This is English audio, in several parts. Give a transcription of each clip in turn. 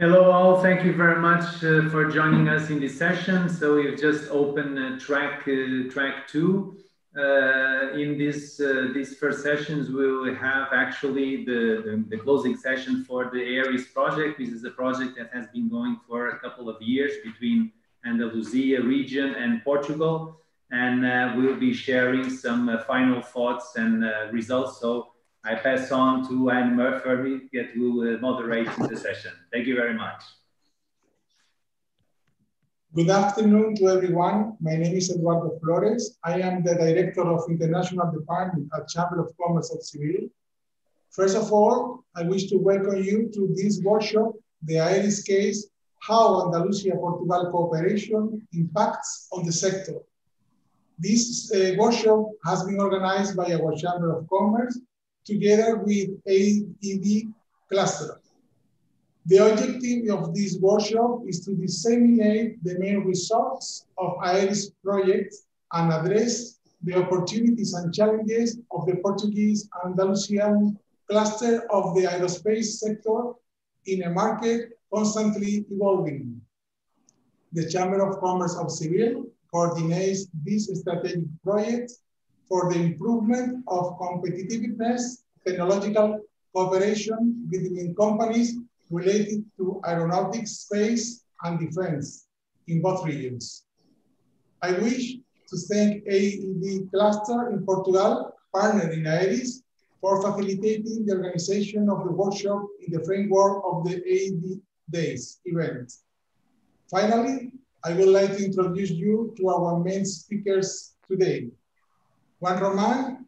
Hello all, thank you very much for joining us in this session. So we've just opened track 2. In these first sessions, we'll have actually the closing session for the AERIS project. This is a project that has been going for a couple of years between Andalusia region and Portugal. And we'll be sharing some final thoughts and results. So I pass on to Anne Murphy that will moderate the session. Thank you very much. Good afternoon to everyone. My name is Eduardo Flores. I am the Director of International Department at Chamber of Commerce of Seville. First of all, I wish to welcome you to this workshop, the AERIS case, how Andalusia-Portugal cooperation impacts on the sector. This workshop has been organized by our Chamber of Commerce together with AED cluster. The objective of this workshop is to disseminate the main results of AERIS projects and address the opportunities and challenges of the Portuguese Andalusian cluster of the aerospace sector in a market constantly evolving. The Chamber of Commerce of Seville coordinates these strategic projects for the improvement of competitiveness, technological cooperation between companies related to aeronautics, space, and defense in both regions. I wish to thank AED Cluster in Portugal, partner in AERIS, for facilitating the organization of the workshop in the framework of the AED Days event. Finally, I would like to introduce you to our main speakers today. Juan Román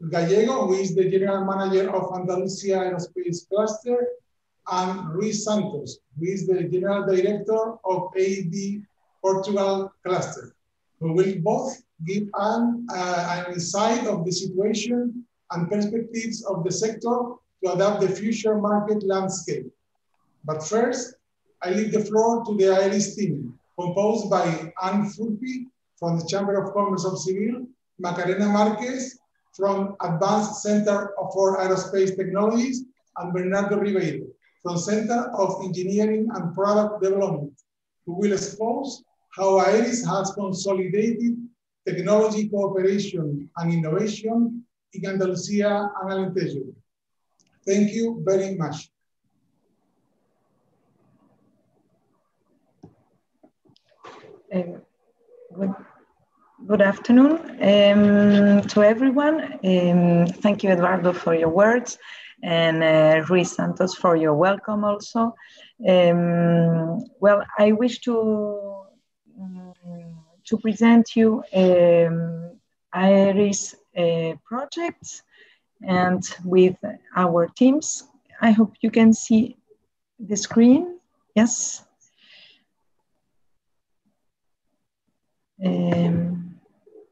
Gallego, who is the General Manager of Andalusia Aerospace Cluster, and Ruiz Santos, who is the General Director of AED Portugal Cluster, who will both give an insight of the situation and perspectives of the sector to adapt the future market landscape. But first, I leave the floor to the AERIS team, composed by Anne Fulpi from the Chamber of Commerce of Seville, Macarena Marquez from Advanced Center for Aerospace Technologies, and Bernardo Ribeiro from Center of Engineering and Product Development, who will expose how AERIS has consolidated technology cooperation and innovation in Andalusia and Alentejo. Thank you very much. Good afternoon to everyone. Thank you, Eduardo, for your words, and Ruiz Santos for your welcome also. Well, I wish to present you AERIS projects and with our teams. I hope you can see the screen. Yes.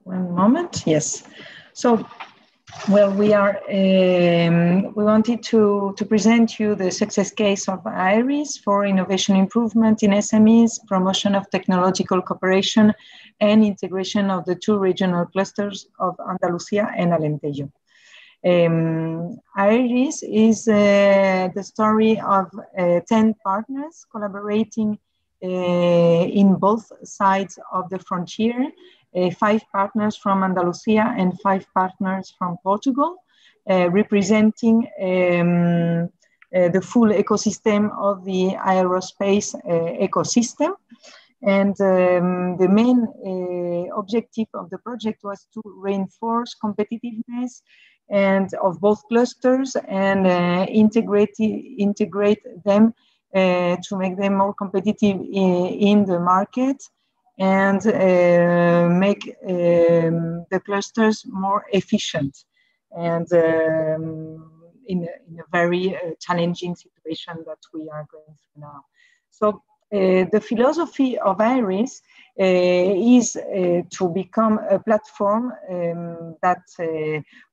One moment. Yes. So, well, we wanted to present you the success case of AERIS for innovation improvement in SMEs, promotion of technological cooperation, and integration of the two regional clusters of Andalusia and Alentejo. AERIS is the story of 10 partners collaborating in both sides of the frontier, 5 partners from Andalusia and 5 partners from Portugal, representing the full ecosystem of the aerospace ecosystem. And the main objective of the project was to reinforce competitiveness and of both clusters and integrate them to make them more competitive in the market and make the clusters more efficient and in a very challenging situation that we are going through now. So the philosophy of AERIS is to become a platform that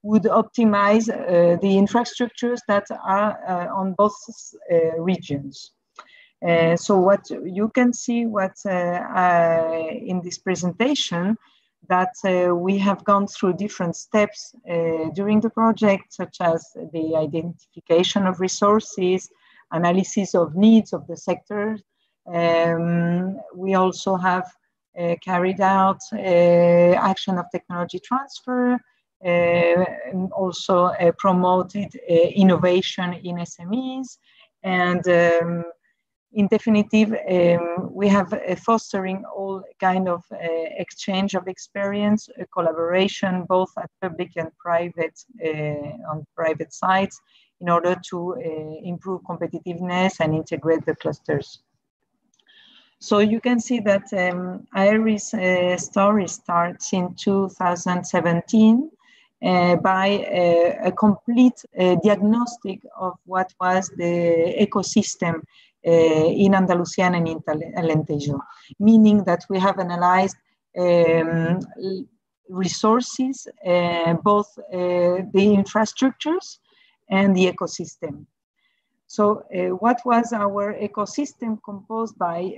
would optimize the infrastructures that are on both regions. So what you can see in this presentation that we have gone through different steps during the project, such as the identification of resources, analysis of needs of the sector. We also have carried out action of technology transfer, and also promoted innovation in SMEs, and in definitive, we have fostering all kind of exchange of experience, collaboration, both at public and private, on private sites, in order to improve competitiveness and integrate the clusters. So you can see that AERIS story starts in 2017 by a complete diagnostic of what was the ecosystem in Andalusia and in Alentejo, meaning that we have analyzed resources, both the infrastructures and the ecosystem. So what was our ecosystem composed by?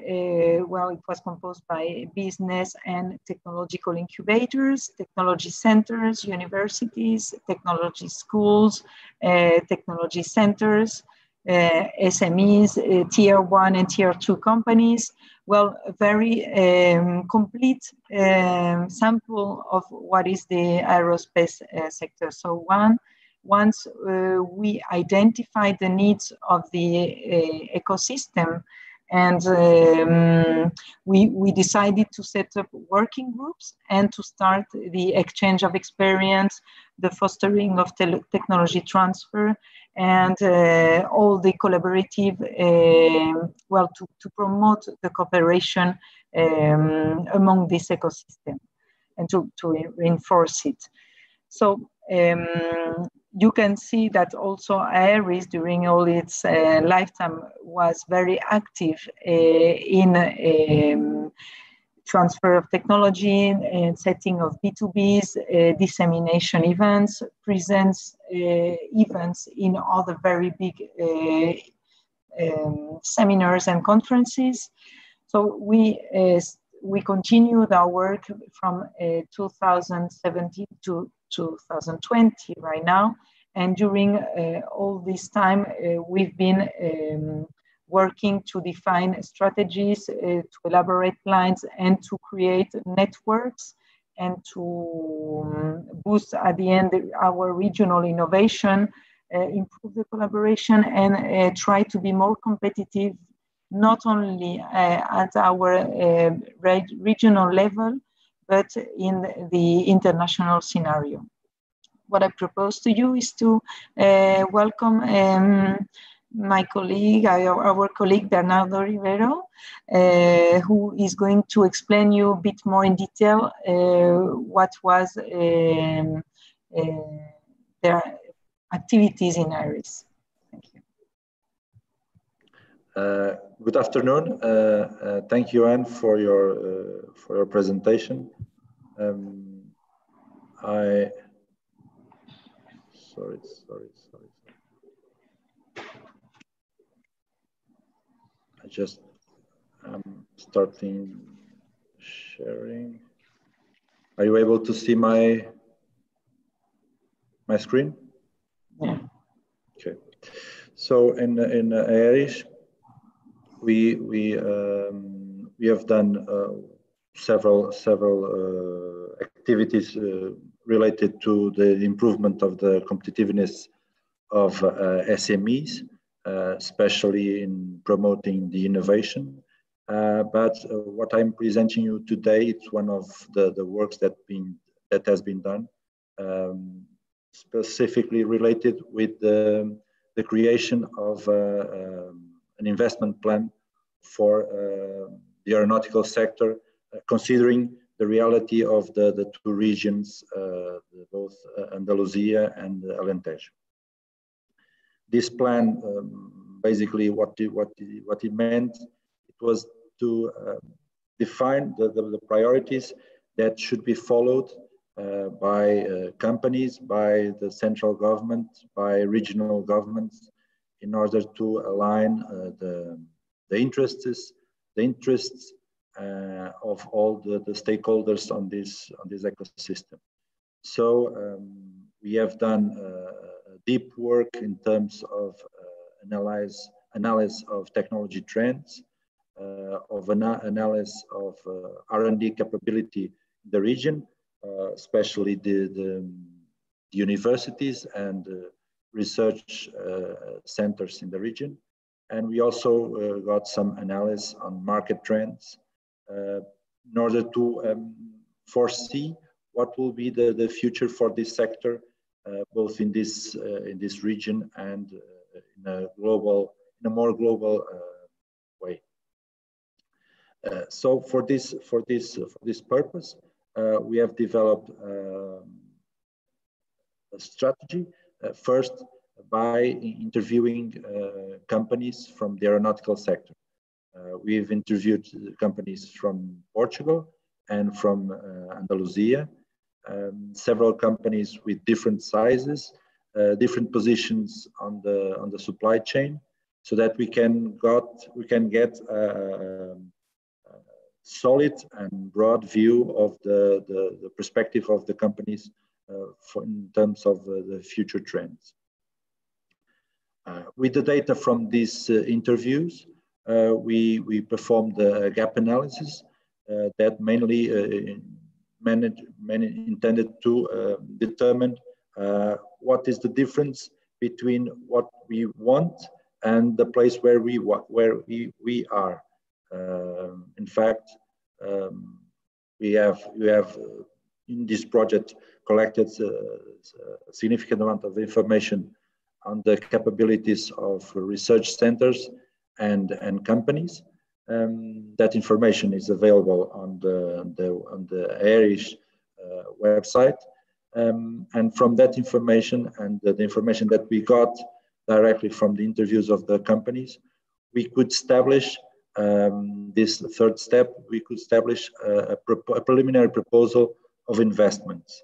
Well, it was composed by business and technological incubators, technology centers, universities, technology schools, technology centers, SMEs, tier 1 and tier 2 companies. Well, a very complete sample of what is the aerospace sector. So once we identified the needs of the ecosystem, and we decided to set up working groups and to start the exchange of experience, the fostering of technology transfer, and all the collaborative, well, to promote the cooperation among this ecosystem and to reinforce it. So you can see that also AERIS, during all its lifetime, was very active in transfer of technology and setting of B2Bs, dissemination events, presents events in other very big seminars and conferences. So we continued our work from 2017 to 2020 right now. And during all this time, we've been working to define strategies, to elaborate plans, and to create networks, and to boost at the end our regional innovation, improve the collaboration, and try to be more competitive, not only at our regional level, but in the international scenario. What I propose to you is to welcome my colleague, our colleague Bernardo Rivero, who is going to explain you a bit more in detail what was their activities in AERIS. Thank you. Good afternoon. Thank you, Anne, for your presentation. Sorry. I just starting sharing. Are you able to see my screen? Yeah. Okay. So in AERIS, we have done several activities related to the improvement of the competitiveness of SMEs, especially in promoting the innovation. But what I'm presenting you today, it's one of the works that has been done, specifically related with the creation of an investment plan for the aeronautical sector, considering the reality of the two regions, both Andalusia and Alentejo. This plan, basically, what it meant, it was to define the priorities that should be followed by companies, by the central government, by regional governments, in order to align the interests of all the stakeholders on this ecosystem. So we have done deep work in terms of analysis of technology trends, of analysis of R&D capability in the region, especially the universities and research centers in the region. And we also got some analysis on market trends in order to foresee what will be the future for this sector, both in this region and in a more global way. So for this purpose, we have developed a strategy. First, by interviewing companies from the aeronautical sector. We've interviewed companies from Portugal and from Andalusia, several companies with different sizes, different positions on the supply chain, so that we can get a solid and broad view of the perspective of the companies in terms of the future trends. With the data from these interviews, we performed a gap analysis that mainly intended to determine what is the difference between what we want and the place where we are. In fact, we have in this project collected a significant amount of information on the capabilities of research centers and companies. That information is available on the AERIS website. And from that information and the information that we got directly from the interviews of the companies, we could establish this third step. We could establish a preliminary proposal of investments.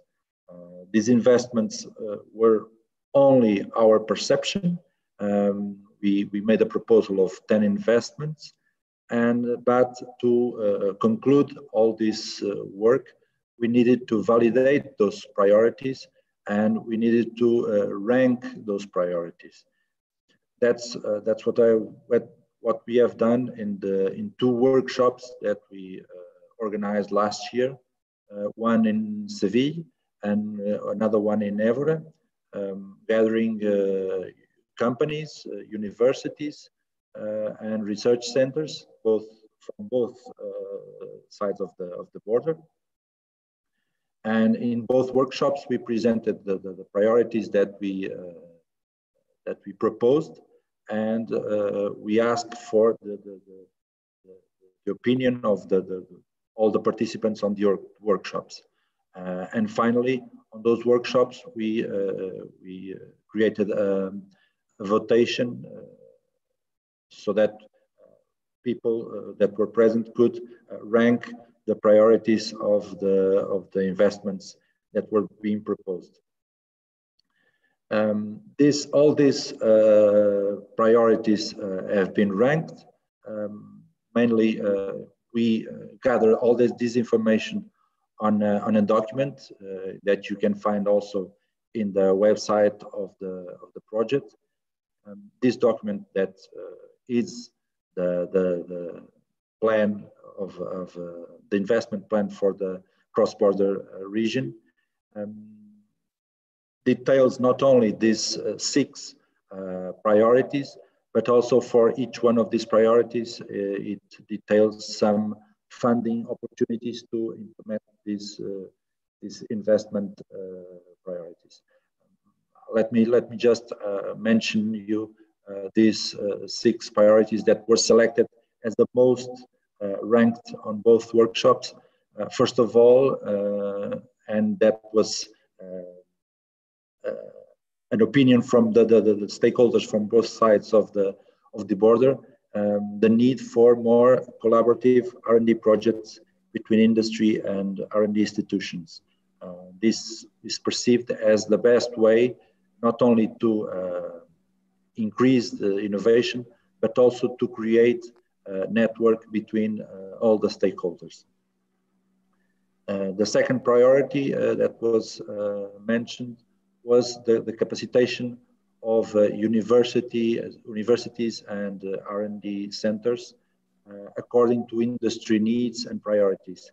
These investments were only our perception. We made a proposal of 10 investments, but to conclude all this work, we needed to validate those priorities, and we needed to rank those priorities. That's what we have done in two workshops that we organized last year, one in Seville and another one in Évora, gathering companies, universities, and research centers, from both sides of the border. And in both workshops, we presented the priorities that we proposed, and we asked for the opinion of all the participants on the workshops. And finally, on those workshops, we created a votation so that people that were present could rank the priorities of the investments that were being proposed. All these priorities have been ranked. Mainly, we gather all this information on a document that you can find also in the website of the project. This document that is the plan of the investment plan for the cross-border region. Details not only these 6 priorities, but also for each one of these priorities, it details some funding opportunities to implement these investment priorities. Let me just mention you these 6 priorities that were selected as the most ranked on both workshops. First of all, and that was an opinion from the stakeholders from both sides of the border, the need for more collaborative R&D projects between industry and R&D institutions. This is perceived as the best way, not only to increase the innovation, but also to create a network between all the stakeholders. The second priority that was mentioned was the capacitation of universities and R&D centers according to industry needs and priorities.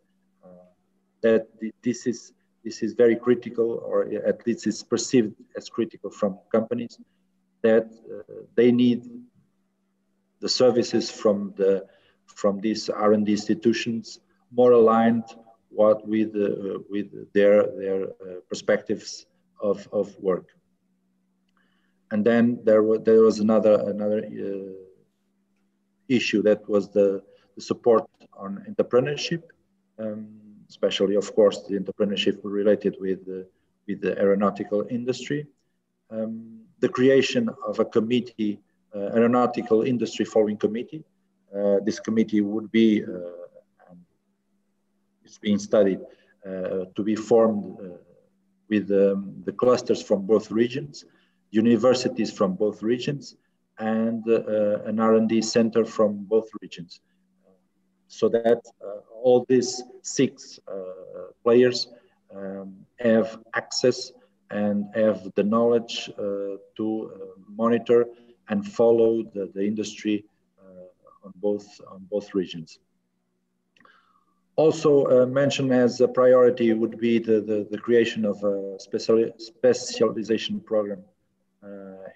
That this is very critical, or at least it's perceived as critical from companies, that they need the services from these R&D institutions more aligned with their perspectives of work. And then there was another issue, that was the support on entrepreneurship, especially, of course, the entrepreneurship related with the aeronautical industry. The creation of a committee, aeronautical industry following committee. This committee would be, it's being studied, to be formed with the clusters from both regions, universities from both regions, and an R&D center from both regions, so that all these 6 players have access and have the knowledge to monitor and follow the industry on both regions. Also mentioned as a priority would be the creation of a specialization program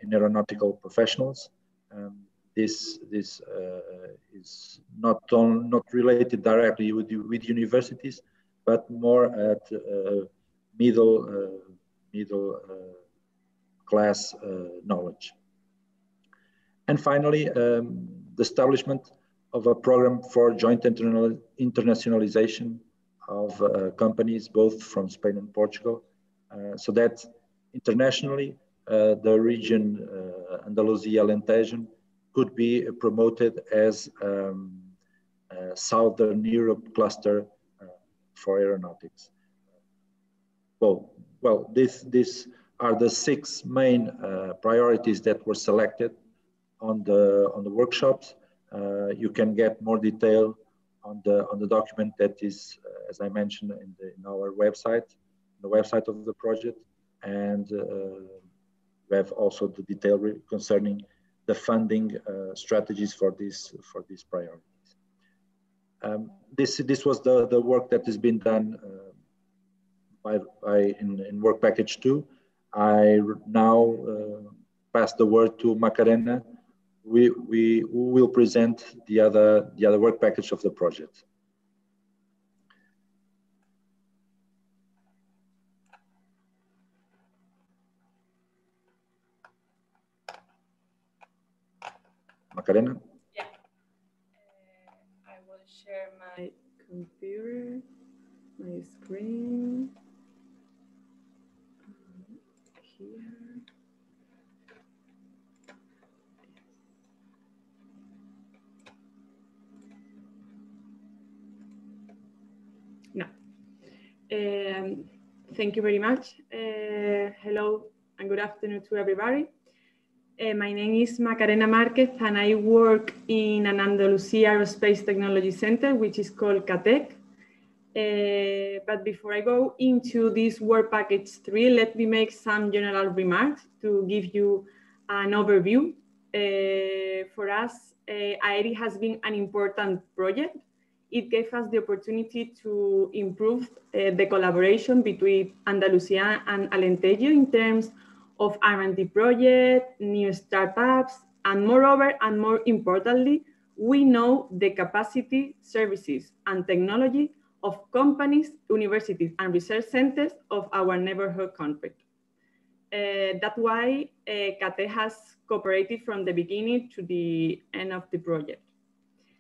in aeronautical professionals. This is not related directly with universities, but more at middle class knowledge. And finally, the establishment of a program for joint internationalization of companies both from Spain and Portugal, so that internationally the region Andalusia-Portugal could be promoted as Southern Europe cluster for aeronautics. Well, these are the 6 main priorities that were selected on the workshops. You can get more detail on the document that is, as I mentioned, in our website, the website of the project, and we have also the detail concerning the funding strategies for these priorities. This was the work that has been done in work package 2. I now pass the word to Macarena. We will present the other work package of the project. Macarena? Yeah. I will share my computer, my screen. Here. No. Thank you very much. Hello and good afternoon to everybody. My name is Macarena Marquez and I work in an Andalusia Aerospace Technology Center, which is called CATEC. But before I go into this work package 3, let me make some general remarks to give you an overview. For us, AERIS has been an important project. It gave us the opportunity to improve the collaboration between Andalusia and Alentejo in terms of R&D projects, new startups, and moreover, and more importantly, we know the capacity, services, and technology of companies, universities, and research centers of our neighborhood country. That's why CATE has cooperated from the beginning to the end of the project.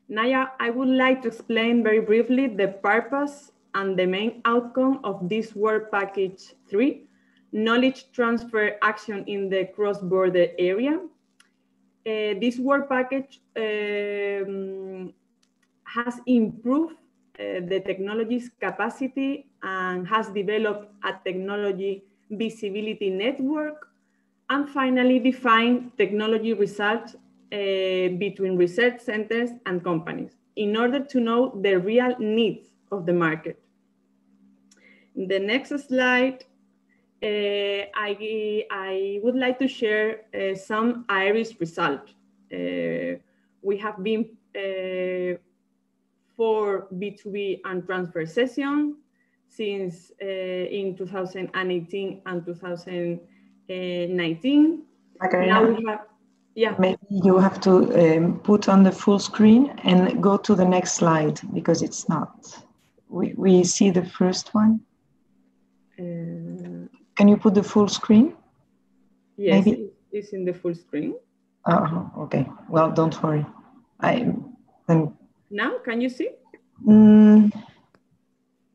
Now, I would like to explain very briefly the purpose and the main outcome of this work package 3, knowledge transfer action in the cross-border area. This work package has improved the technology's capacity and has developed a technology visibility network, and finally defined technology results between research centers and companies in order to know the real needs of the market. In the next slide, I would like to share some AERIS results. We have been for B2B and transfer session since in 2018 and 2019. Macarena, now we have, yeah. Maybe you have to put on the full screen and go to the next slide because it's not. We see the first one. Can you put the full screen? Yes, maybe? it's in the full screen. Oh, okay. Well, don't worry. Now, can you see?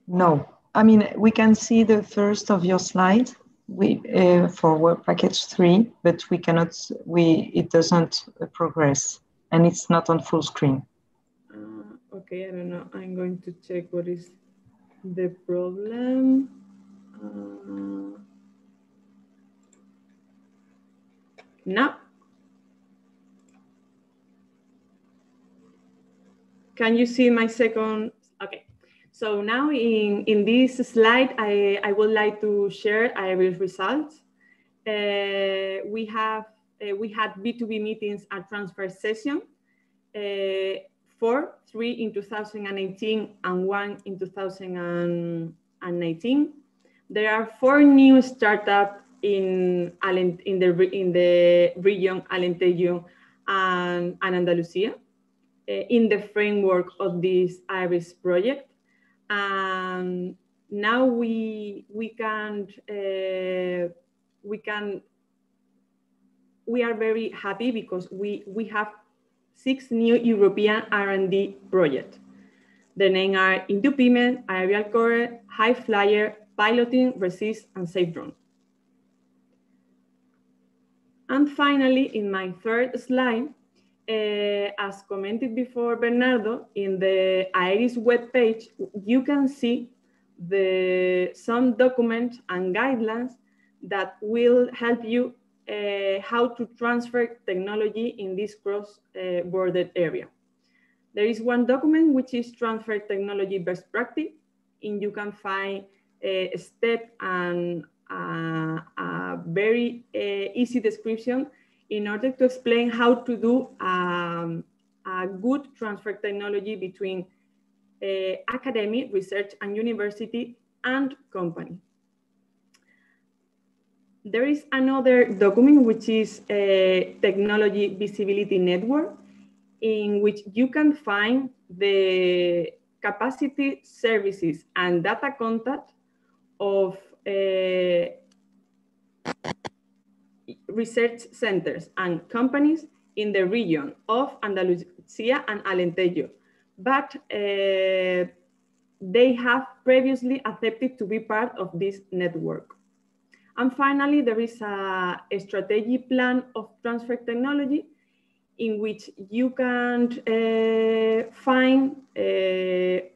No. I mean, we can see the first of your slide for work package 3, but we cannot. It doesn't progress, and it's not on full screen. Okay, I don't know. I'm going to check what is the problem. Now, can you see my second? Okay, so now in this slide, I would like to share AERIS results. We had B2B meetings at transfer session, 3 in 2018 and 1 in 2019. There are 4 new startups in the region Alentejo and Andalusia in the framework of this AERIS project. And now we are very happy because we have 6 new European R&D projects. The names are Into Payment, Aerial Core, High Flyer, Piloting, Resist, and Safe Drone. And finally, in my third slide, as commented before Bernardo, in the AERIS webpage, you can see some documents and guidelines that will help you how to transfer technology in this cross-border area. There is one document which is transfer technology best practice, and you can find a step and a very easy description in order to explain how to do a good transfer technology between academic, research, and university and company. There is another document which is a technology visibility network, in which you can find the capacity, services, and data contact of research centers and companies in the region of Andalusia and Alentejo, but they have previously accepted to be part of this network. And finally, there is a strategy plan of transfer technology in which you can find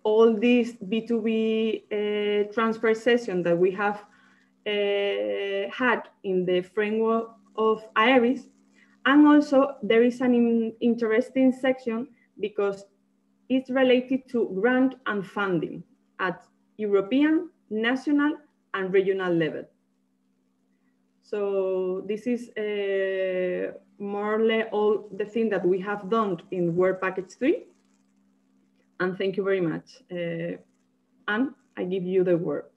all these B2B transfer sessions that we have had in the framework of AERIS. And also there is an interesting section because it's related to grant and funding at European, national, and regional level. So this is more or less all the things that we have done in Work Package 3. And thank you very much. And I give you the word.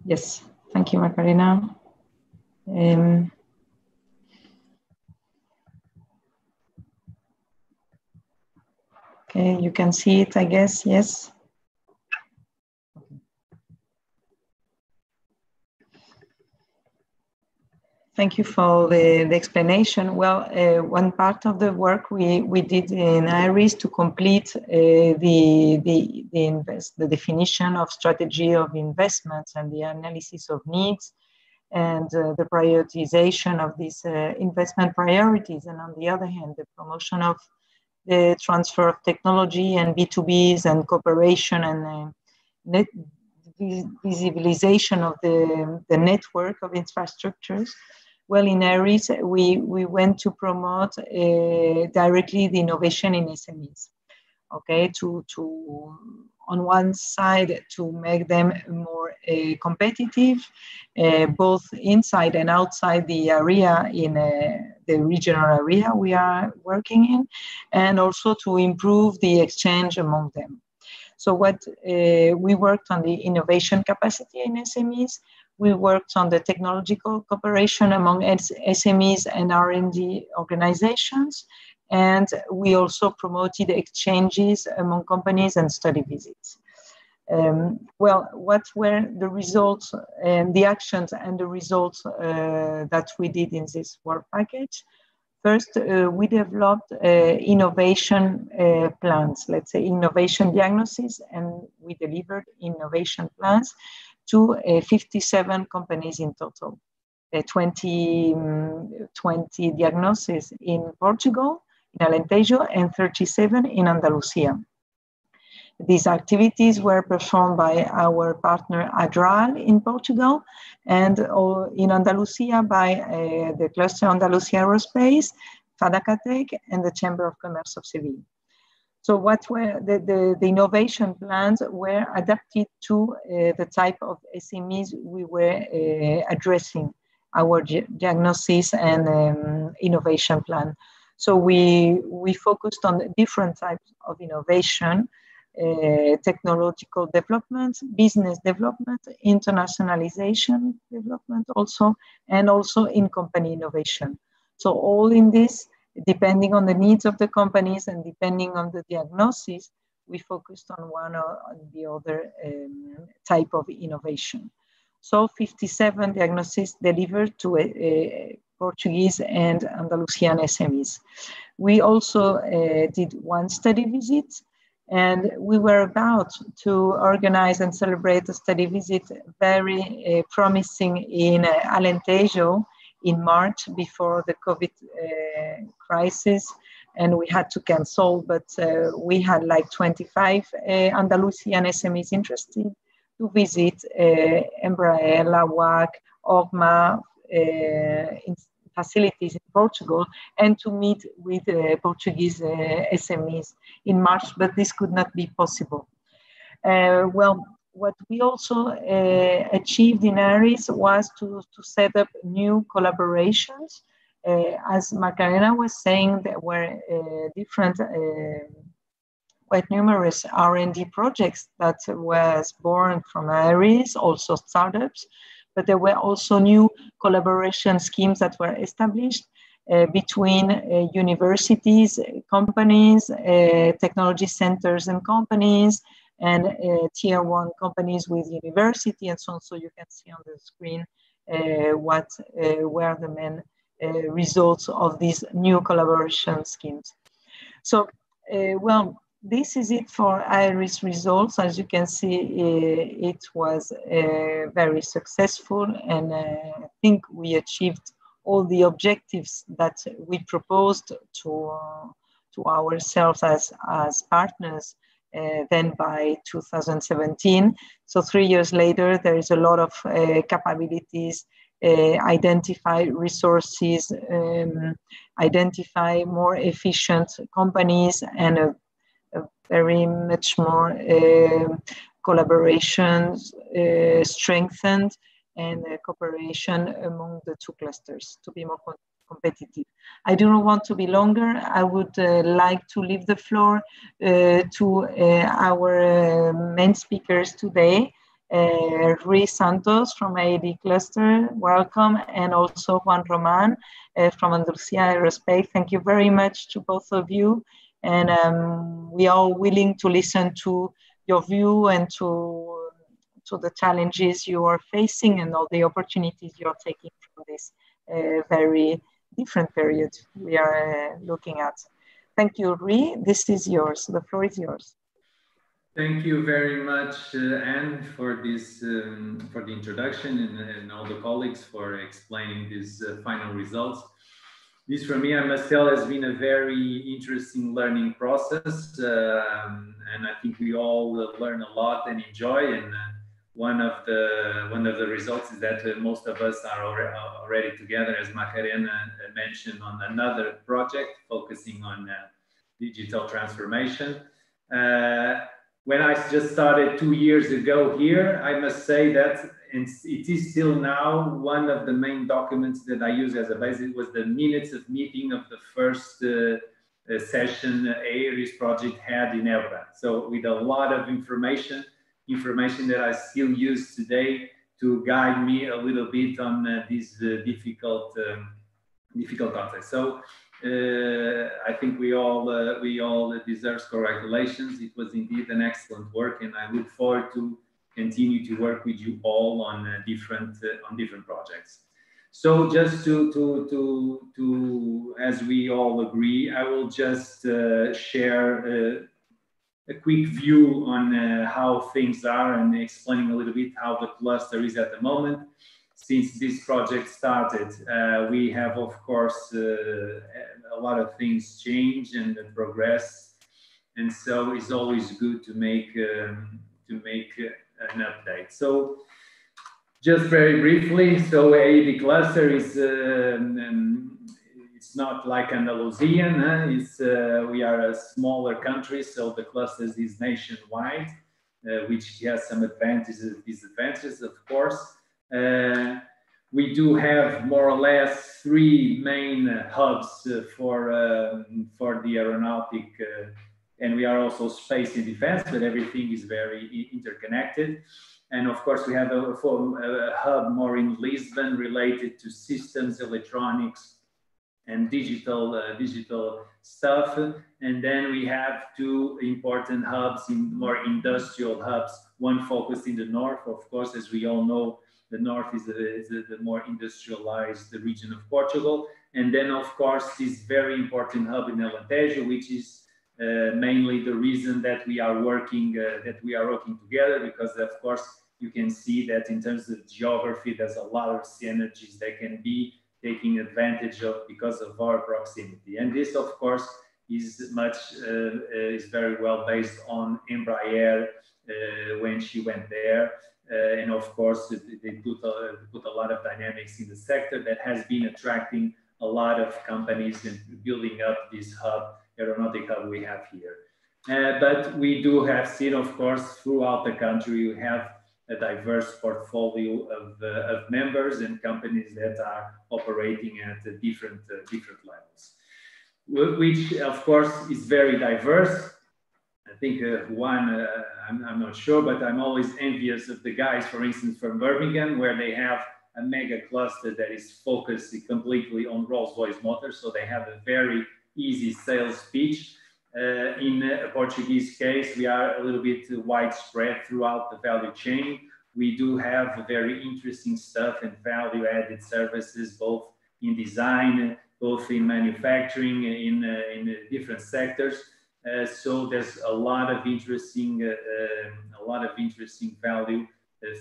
Yes, thank you, Macarena. Okay, you can see it, I guess, yes. Thank you for the explanation. Well, one part of the work we did in AERIS to complete the definition of strategy of investments and the analysis of needs and the prioritization of these investment priorities. And on the other hand, the promotion of the transfer of technology and B2Bs and cooperation and visibilization of the network of infrastructures. Well, in AERIS, we went to promote directly the innovation in SMEs. okay, to on one side to make them more competitive, both inside and outside the area in the regional area we are working in, and also to improve the exchange among them. So what we worked on the innovation capacity in SMEs, we worked on the technological cooperation among SMEs and R&D organizations, and we also promoted exchanges among companies and study visits. Well, what were the results and the actions and the results that we did in this work package? First, we developed innovation plans, let's say innovation diagnosis, and we delivered innovation plans to 57 companies in total. 20 diagnoses in Portugal, in Alentejo, and 37 in Andalusia. These activities were performed by our partner ADRAL in Portugal, and in Andalusia by the cluster Andalusia Aerospace, Fadacatec, and the Chamber of Commerce of Seville. So what were the innovation plans were adapted to the type of SMEs we were addressing our diagnosis and innovation plan. So we focused on different types of innovation, technological development, business development, internationalization development also, and also in company innovation. So all in this, depending on the needs of the companies and depending on the diagnosis, we focused on one or on the other type of innovation. So 57 diagnoses delivered to Portuguese and Andalusian SMEs. We also did one study visit, and we were about to organize and celebrate a study visit very promising in Alentejo in March before the COVID crisis, and we had to cancel, but we had like 25 Andalusian SMEs interested to visit Embraer, LAWAC, OGMA facilities in Portugal, and to meet with Portuguese SMEs in March, but this could not be possible. Well, what we also achieved in AERIS was to set up new collaborations. As Macarena was saying, there were different, quite numerous R&D projects that was born from AERIS, also startups, but there were also new collaboration schemes that were established between universities, companies, technology centers and companies, and tier 1 companies with university and so on. So you can see on the screen what were the main results of these new collaboration schemes. So, well, this is it for AERIS results. As you can see, it was very successful, and I think we achieved all the objectives that we proposed to ourselves as partners then by 2017. So 3 years later, there is a lot of capabilities, identify resources, identify more efficient companies, and a very much more collaborations strengthened, and cooperation among the two clusters to be more competitive. I do not want to be longer. I would like to leave the floor to our main speakers today. Rui Santos from AED Cluster, welcome, and also Juan Roman from Andalusia Aerospace. Thank you very much to both of you, and we are willing to listen to your view and to the challenges you are facing and all the opportunities you are taking from this very different period we are looking at. Thank you, Rui. This is yours. The floor is yours. Thank you very much, Anne, for this, for the introduction, and all the colleagues for explaining these final results. This, for me, I must tell, has been a very interesting learning process, and I think we all learn a lot and enjoy. And one of the results is that most of us are already together, as Macarena mentioned, on another project focusing on digital transformation. When I just started 2 years ago here, I must say that it is still now one of the main documents that I use as a basis was the minutes of meeting of the first session AERIS project had in Elba. So with a lot of information that I still use today to guide me a little bit on these difficult context. So I think we all deserve congratulations. It was indeed an excellent work, and I look forward to continue to work with you all on different projects. So just to as we all agree, I will just share a quick view on how things are and explaining a little bit how the cluster is at the moment. Since this project started, we have, of course, a lot of things change and progress, and so it's always good to make an update. So, just very briefly, so AED cluster is it's not like Andalusian. We are a smaller country, so the clusters is nationwide, which has some advantages and disadvantages, of course. We do have more or less 3 main hubs for the aeronautic, and we are also space and defense, but everything is very interconnected. And of course, we have a hub more in Lisbon related to systems, electronics, and digital stuff. And then we have 2 important hubs, more industrial hubs, one focused in the north. Of course, as we all know, the north is the more industrialized region of Portugal. And then, of course, this very important hub in Alentejo, which is mainly the reason that we are working together, because of course you can see that in terms of geography, there's a lot of synergies that can be taking advantage of because of our proximity. And this, of course, is very well based on Embraer when she went there. And of course, they put a lot of dynamics in the sector that has been attracting a lot of companies and building up this hub, aeronautic hub we have here. But we do have seen, of course, throughout the country, we have a diverse portfolio of members and companies that are operating at different levels, which of course is very diverse. I think I'm not sure, but I'm always envious of the guys, for instance, from Birmingham, where they have a mega cluster that is focused completely on Rolls-Royce motors. So they have a very easy sales pitch. In a Portuguese case, we are a little bit widespread throughout the value chain. We do have very interesting stuff and value-added services, both in design, both in manufacturing, in different sectors. So there's a lot of interesting value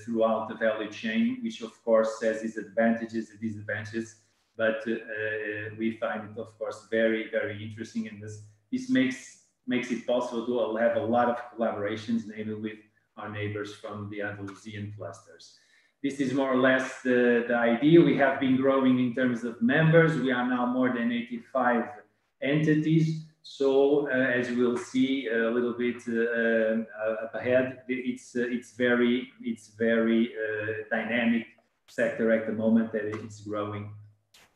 throughout the value chain, which of course has its advantages and disadvantages. But we find it, of course, very, very interesting, and this makes it possible to have a lot of collaborations, namely with our neighbors from the Andalusian clusters. This is more or less the idea. We have been growing in terms of members. We are now more than 85 entities. So as we'll see a little bit up ahead, it's very dynamic sector at the moment that it's growing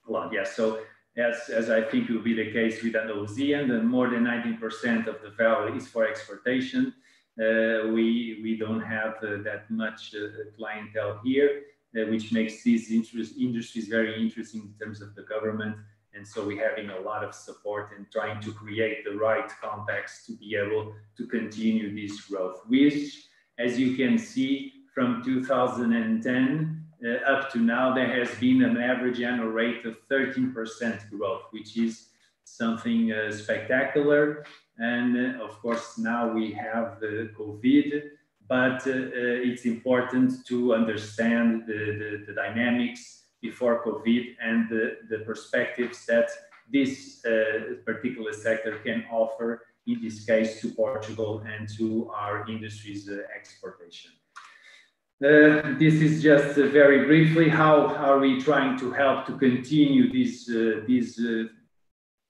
a lot. Yes, so as I think will be the case with Andalusian, then more than 90% of the value is for exportation. We don't have that much clientele here, which makes these industries very interesting in terms of the government. And so we're having a lot of support and trying to create the right context to be able to continue this growth, which, as you can see, from 2010 up to now, there has been an average annual rate of 13% growth, which is something spectacular. And of course, now we have the COVID, but it's important to understand the dynamics before COVID and the perspectives that this particular sector can offer, in this case, to Portugal and to our industry's exportation. This is just very briefly how are we trying to help to continue this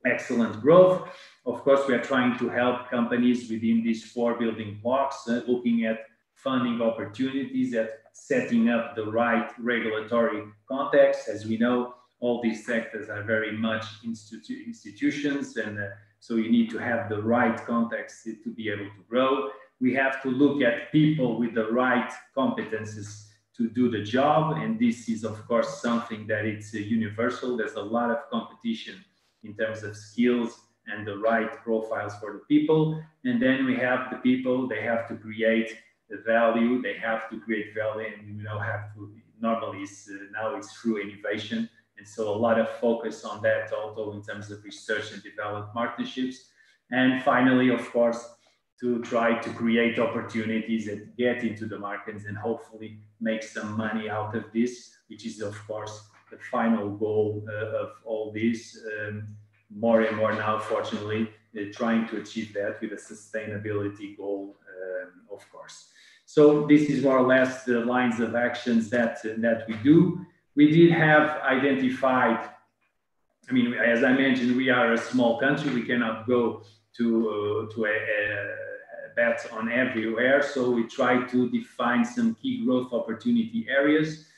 excellent growth. Of course, we are trying to help companies within these 4 building blocks, looking at funding opportunities, at setting up the right regulatory context. As we know, all these sectors are very much institutions, and so you need to have the right context to be able to grow. We have to look at people with the right competences to do the job, and this is of course something that it's universal. There's a lot of competition in terms of skills and the right profiles for the people. And then we have the people, they have to create the value, they have to create value, and normally now it's through innovation. And so a lot of focus on that also in terms of research and development partnerships. And finally, of course, to try to create opportunities that get into the markets and hopefully make some money out of this, which is of course the final goal of all this. More and more now, fortunately, trying to achieve that with a sustainability goal, of course. So this is more or less the lines of actions that we do. We did have identified, I mean, as I mentioned, we are a small country. We cannot go to a bet on everywhere. So we try to define some key growth opportunity areas.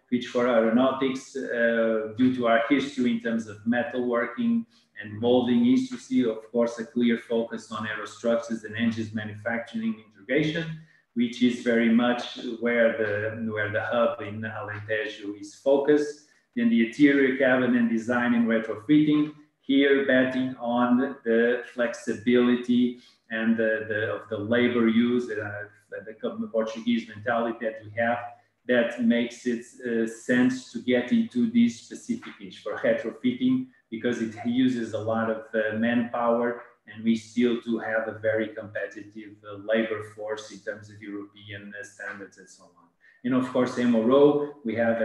Which for aeronautics, due to our history in terms of metalworking and molding industry, of course, a clear focus on aerostructures and engines manufacturing integration, which is very much where the hub in Alentejo is focused. Then the interior cabin and design and retrofitting, here betting on the flexibility and of the labor use, the Portuguese mentality that we have, that makes it sense to get into this specific niche for retrofitting, because it uses a lot of manpower, and we still do have a very competitive labor force in terms of European standards and so on. And of course, MRO, we have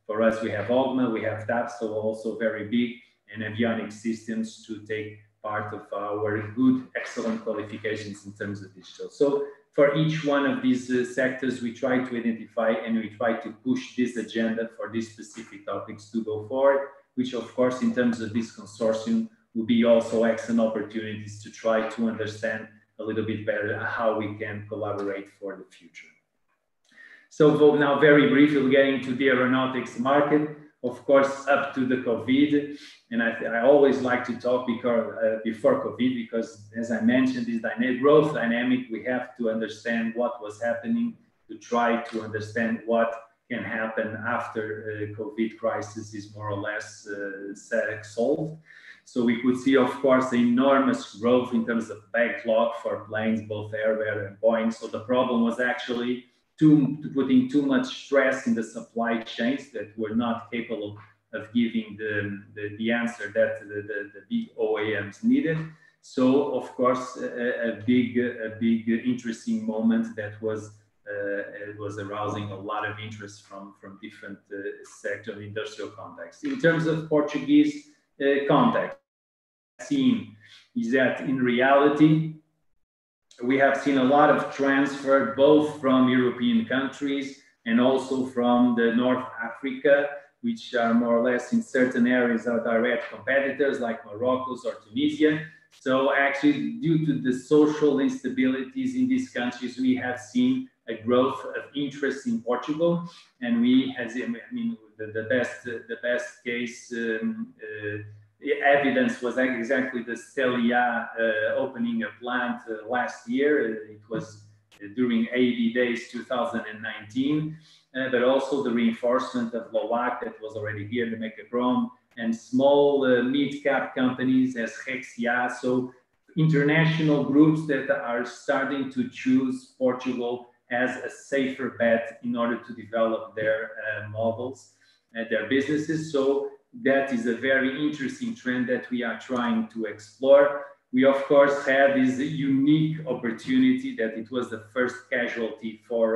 for us, we have OGMA, we have TAPSO, also very big, and avionics systems to take part of our good, excellent qualifications in terms of digital. So for each one of these sectors, we try to identify and we try to push this agenda for these specific topics to go forward, which of course, in terms of this consortium, will be also excellent opportunities to try to understand a little bit better how we can collaborate for the future. So now very briefly getting to the aeronautics market, of course, up to the COVID. And I always like to talk before COVID, because as I mentioned, this growth dynamic, we have to understand what was happening to try to understand what can happen after COVID crisis is more or less solved. So we could see, of course, enormous growth in terms of backlog for planes, both Airbus and Boeing. So the problem was actually putting too much stress in the supply chains that were not capable of giving the answer that the big OEMs needed. So of course, a big interesting moment that was arousing a lot of interest from different sector industrial contexts. In terms of Portuguese context, seen is that in reality, we have seen a lot of transfer both from European countries and also from the North Africa, which are more or less in certain areas are direct competitors like Morocco or Tunisia. So actually, due to the social instabilities in these countries, we have seen a growth of interest in Portugal, and we has, I mean, the best case evidence was exactly the Stelia opening a plant last year. It was during AED Days 2019, but also the reinforcement of Loac that was already here, the Mecachrome, and small mid-cap companies as Rexia. So international groups that are starting to choose Portugal as a safer bet in order to develop their models and their businesses. So that is a very interesting trend that we are trying to explore. We, of course, had this unique opportunity that it was the first casualty from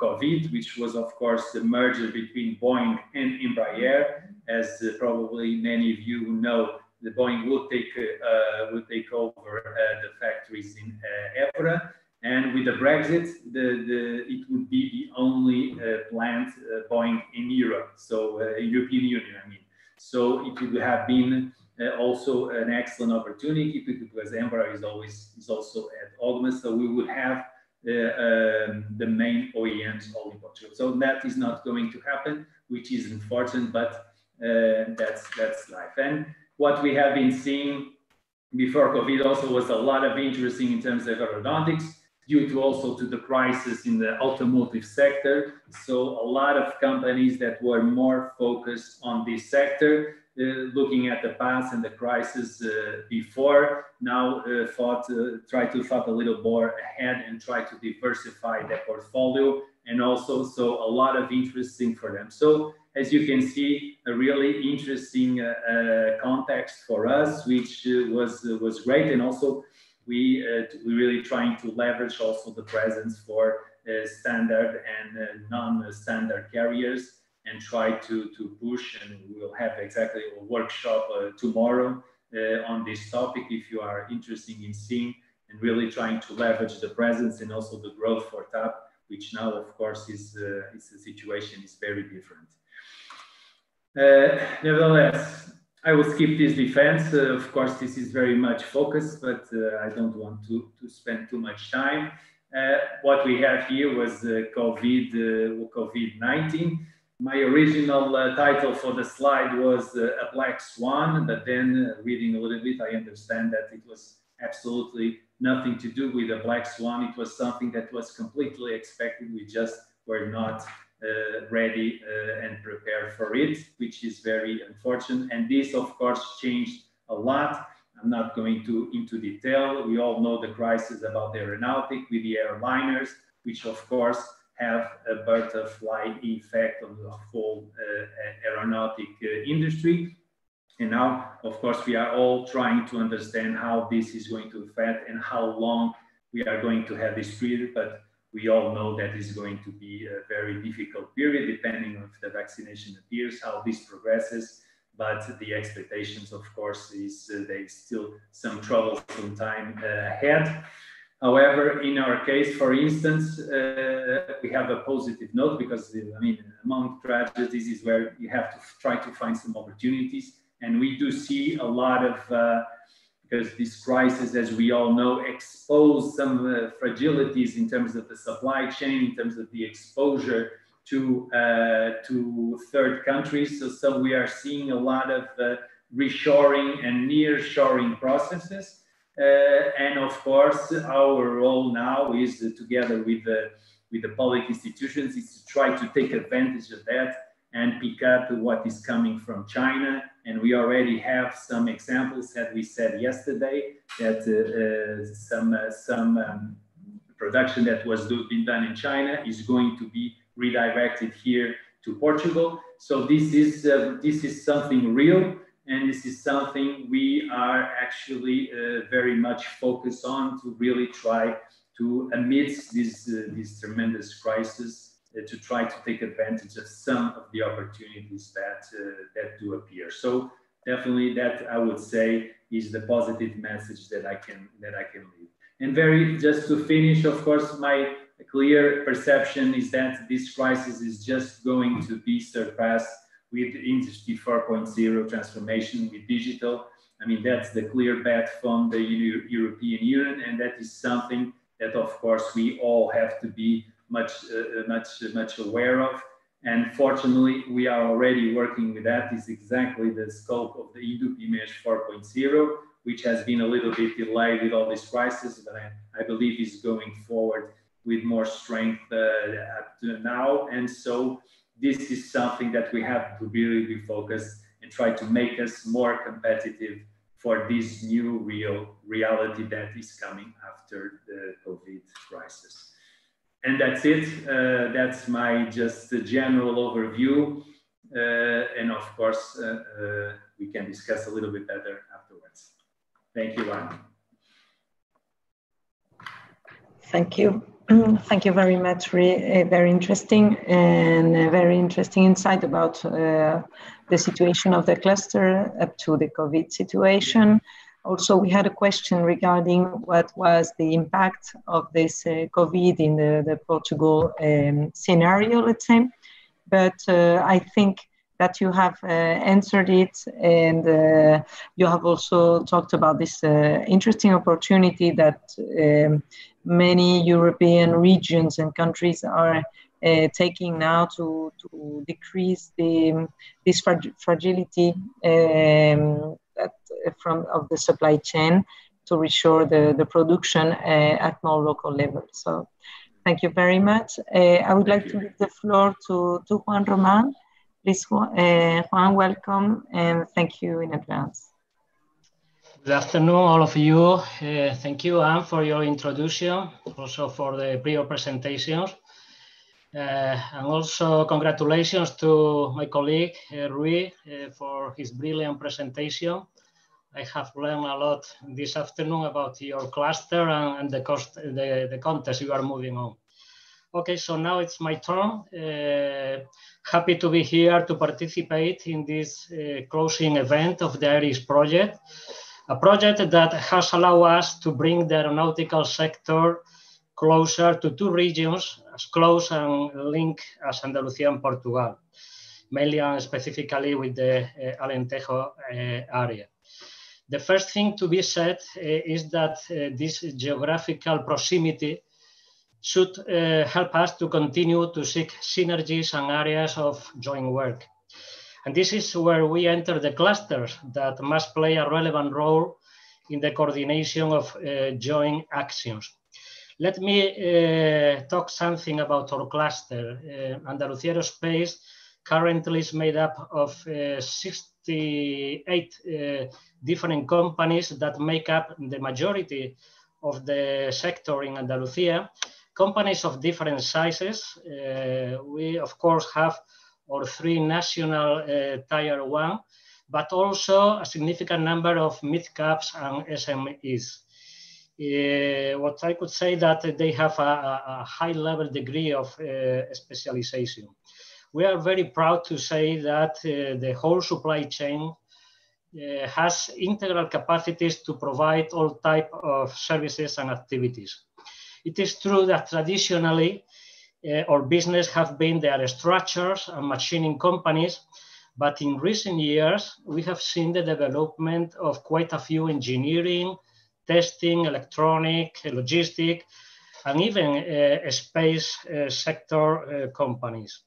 COVID, which was, of course, the merger between Boeing and Embraer. As probably many of you know, the Boeing will take over the factories in Évora. And with the Brexit, it would be the only plant Boeing in Europe, so European Union, I mean. So it would have been also an excellent opportunity because Embraer is also at OGMA, so we would have the main OEMs all in Portugal. So that is not going to happen, which is unfortunate, but that's life. And what we have been seeing before COVID also was a lot of interest in terms of aeronautics, due to also to the crisis in the automotive sector. So a lot of companies that were more focused on this sector, looking at the past and the crisis before, now try to thought a little more ahead and try to diversify their portfolio, and also so a lot of interesting for them. So as you can see, a really interesting context for us, which was great, and also we really trying to leverage also the presence for standard and non-standard carriers, and try to push, and we'll have exactly a workshop tomorrow on this topic if you are interested in seeing, and really trying to leverage the presence and also the growth for TAP, which now of course is the situation is very different. Nevertheless, I will skip this defense. Of course, this is very much focused, but I don't want to spend too much time. What we have here was COVID-19. My original title for the slide was a black swan, but then reading a little bit, I understand that it was absolutely nothing to do with a black swan. It was something that was completely expected. We just were not ready and prepared for it, which is very unfortunate. And this, of course, changed a lot. I'm not going into detail. We all know the crisis about the aeronautic with the airliners, which of course have a butterfly effect on the whole aeronautic industry. And now, of course, we are all trying to understand how this is going to affect and how long we are going to have this period. But we all know that it's going to be a very difficult period, depending on if the vaccination appears, how this progresses. But the expectations, of course, is there's still some troublesome time ahead. However, in our case, for instance, we have a positive note, because I mean, among tragedies is where you have to try to find some opportunities. And we do see a lot of, because this crisis, as we all know, exposed some fragilities in terms of the supply chain, in terms of the exposure to third countries. So we are seeing a lot of reshoring and nearshoring processes. And of course, our role now is together with the public institutions is to try to take advantage of that and pick up what is coming from China. And we already have some examples that we said yesterday, that some production that was being done in China is going to be redirected here to Portugal. So this is something real. And this is something we are actually very much focused on, to really try to, amidst this tremendous crisis, to try to take advantage of some of the opportunities that do appear. So definitely that, I would say, is the positive message that I can leave. And just to finish, of course, my clear perception is that this crisis is just going to be surpassed with Industry 4.0 transformation, with digital. I mean, that's the clear bet from the European Union, and that is something that, of course, we all have to be much aware of. And fortunately, we are already working with that. Is exactly the scope of the IMES 4.0, which has been a little bit delayed with all this crisis, but I believe is going forward with more strength up to now. And so this is something that we have to really be focused and try to make us more competitive for this new reality that is coming after the COVID crisis. And that's it. That's my just general overview. And of course, we can discuss a little bit better afterwards. Thank you, Anne. Thank you. Thank you very much. Very interesting, and a very interesting insight about the situation of the cluster up to the COVID situation. Also, we had a question regarding what was the impact of this COVID in the Portugal scenario, let's say. But I think that you have answered it, and you have also talked about this interesting opportunity that many European regions and countries are taking now to decrease this fragility of the supply chain, to restore the production at more local level. So thank you very much. I would like to give the floor to Juan Roman. Please, Juan, welcome, and thank you in advance. Good afternoon, all of you. Thank you, Anne, for your introduction, also for the prior presentations. And also congratulations to my colleague, Rui, for his brilliant presentation. I have learned a lot this afternoon about your cluster and the context you are moving on. Okay, so now it's my turn. Happy to be here to participate in this closing event of the AERIS project, a project that has allowed us to bring the aeronautical sector closer to two regions as close and linked as Andalusia and Portugal, mainly and specifically with the Alentejo area. The first thing to be said is that this geographical proximity should help us to continue to seek synergies and areas of joint work. And this is where we enter the clusters that must play a relevant role in the coordination of joint actions. Let me talk something about our cluster. Andalusia Aerospace currently is made up of 68 different companies that make up the majority of the sector in Andalusia, companies of different sizes. We, of course, have our three national tier 1, but also a significant number of mid-caps and SMEs. What I could say that they have a high-level degree of specialization. We are very proud to say that the whole supply chain has integral capacities to provide all types of services and activities. It is true that traditionally our business have been the aerostructures and machining companies, but in recent years we have seen the development of quite a few engineering, testing, electronic, logistic, and even space sector companies.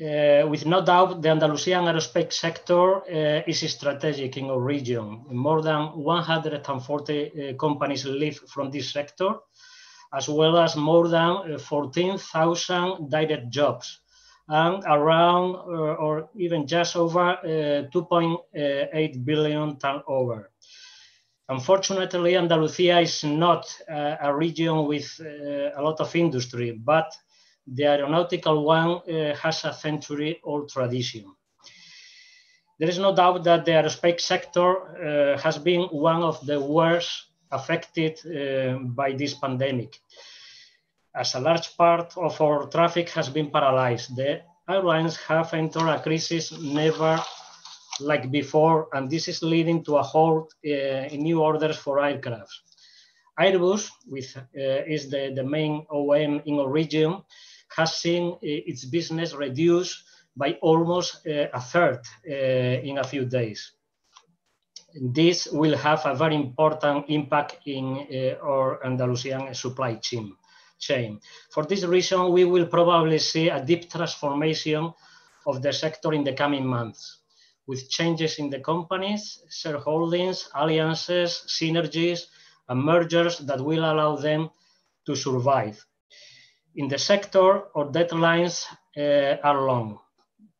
With no doubt, the Andalusian aerospace sector is strategic in our region. More than 140 companies live from this sector, as well as more than 14,000 direct jobs, and around or even just over 2.8 billion turnover. Unfortunately, Andalusia is not a region with a lot of industry, but the aeronautical one has a century-old tradition. There is no doubt that the aerospace sector has been one of the worst affected by this pandemic, as a large part of our traffic has been paralyzed. The airlines have entered a crisis never like before, and this is leading to a halt in new orders for aircraft. Airbus, which is the main OEM in our region, has seen its business reduced by almost a third in a few days. This will have a very important impact in our Andalusian supply chain. For this reason, we will probably see a deep transformation of the sector in the coming months, with changes in the companies, shareholdings, alliances, synergies, and mergers that will allow them to survive. In the sector, our deadlines are long.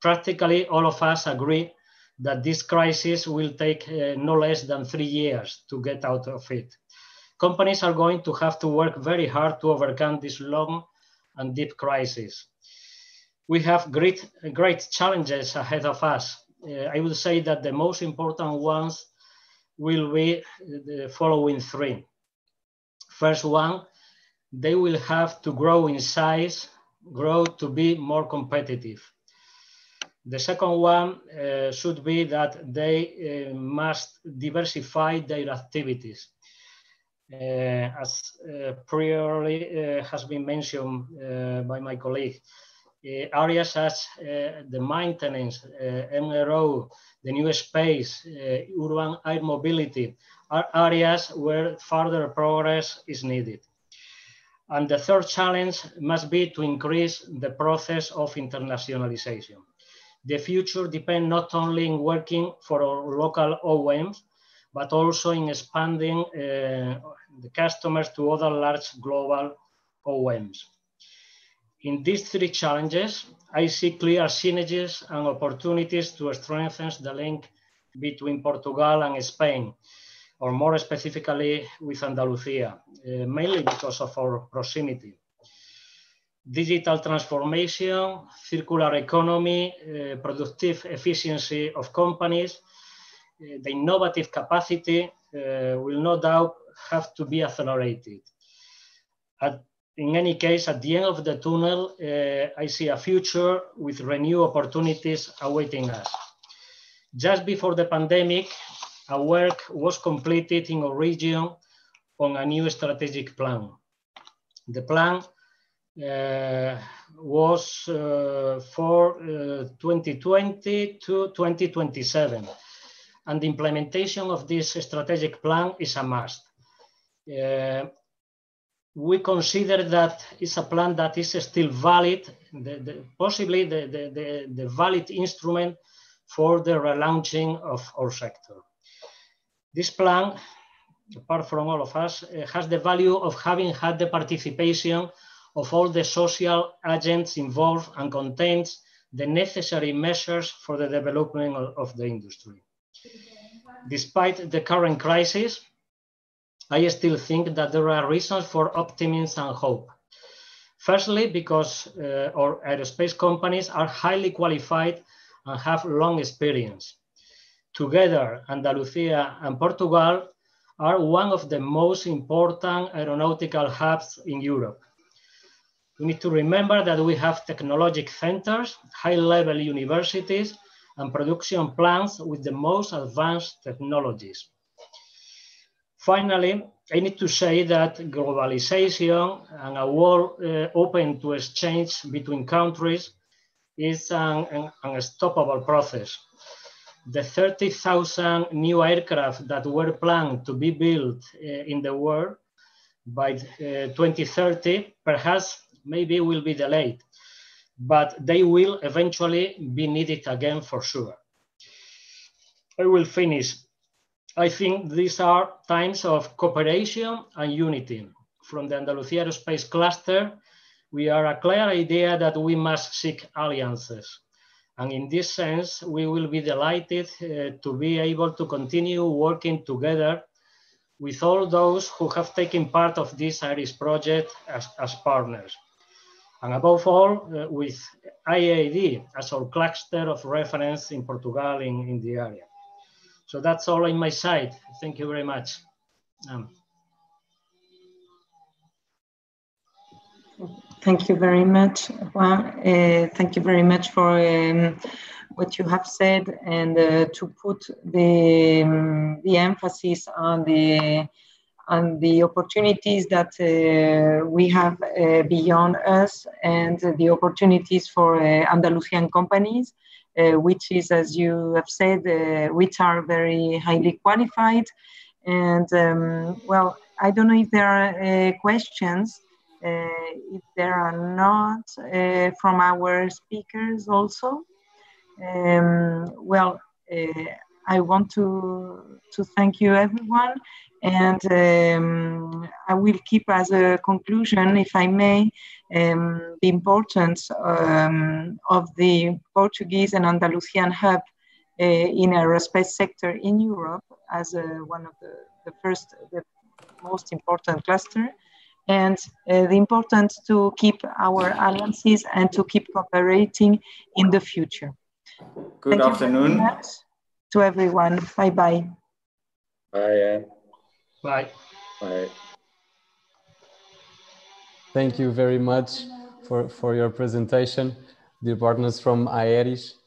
Practically all of us agree that this crisis will take no less than 3 years to get out of it. Companies are going to have to work very hard to overcome this long and deep crisis. We have great challenges ahead of us. I would say that the most important ones will be the following 3. First one, they will have to grow in size, grow to be more competitive. The second one should be that they must diversify their activities. As previously has been mentioned by my colleague, areas such the maintenance, MRO, the new space, urban air mobility are areas where further progress is needed. And the third challenge must be to increase the process of internationalization. The future depends not only in working for our local OEMs, but also in expanding the customers to other large global OEMs. In these three challenges, I see clear synergies and opportunities to strengthen the link between Portugal and Spain, or more specifically with Andalusia, mainly because of our proximity. Digital transformation, circular economy, productive efficiency of companies, the innovative capacity will no doubt have to be accelerated. In any case, at the end of the tunnel, I see a future with renewed opportunities awaiting us. Just before the pandemic, our work was completed in our region on a new strategic plan. The plan was for 2020 to 2027. And the implementation of this strategic plan is a must. We consider that it's a plan that is still valid, possibly the valid instrument for the relaunching of our sector. This plan, apart from all of us, has the value of having had the participation of all the social agents involved and contains the necessary measures for the development of the industry. Despite the current crisis, I still think that there are reasons for optimism and hope. Firstly, because our aerospace companies are highly qualified and have long experience. Together, Andalusia and Portugal are one of the most important aeronautical hubs in Europe. We need to remember that we have technologic centers, high-level universities, and production plants with the most advanced technologies. Finally, I need to say that globalization and a world open to exchange between countries is an unstoppable process. The 30,000 new aircraft that were planned to be built in the world by 2030 perhaps maybe will be delayed, but they will eventually be needed again for sure. I will finish. I think these are times of cooperation and unity. From the Andalusia Aerospace Cluster, we are a clear idea that we must seek alliances. And in this sense, we will be delighted to be able to continue working together with all those who have taken part of this AERIS project as partners. And above all, with IAD as our cluster of reference in Portugal in the area. So that's all on my side. Thank you very much. Thank you very much, Juan. Thank you very much for what you have said and to put the emphasis on the opportunities that we have beyond us and the opportunities for Andalusian companies, which is, as you have said, which are very highly qualified. And well, I don't know if there are questions. If there are not from our speakers also. Well, I want to thank you everyone, and I will keep as a conclusion, if I may, the importance of the Portuguese and Andalusian hub in aerospace sector in Europe as one of the most important cluster, and the importance to keep our alliances and to keep cooperating in the future. Good afternoon. Thank you very much to everyone. Bye-bye. Bye. Bye. Bye. Thank you very much for your presentation, dear partners from AERIS.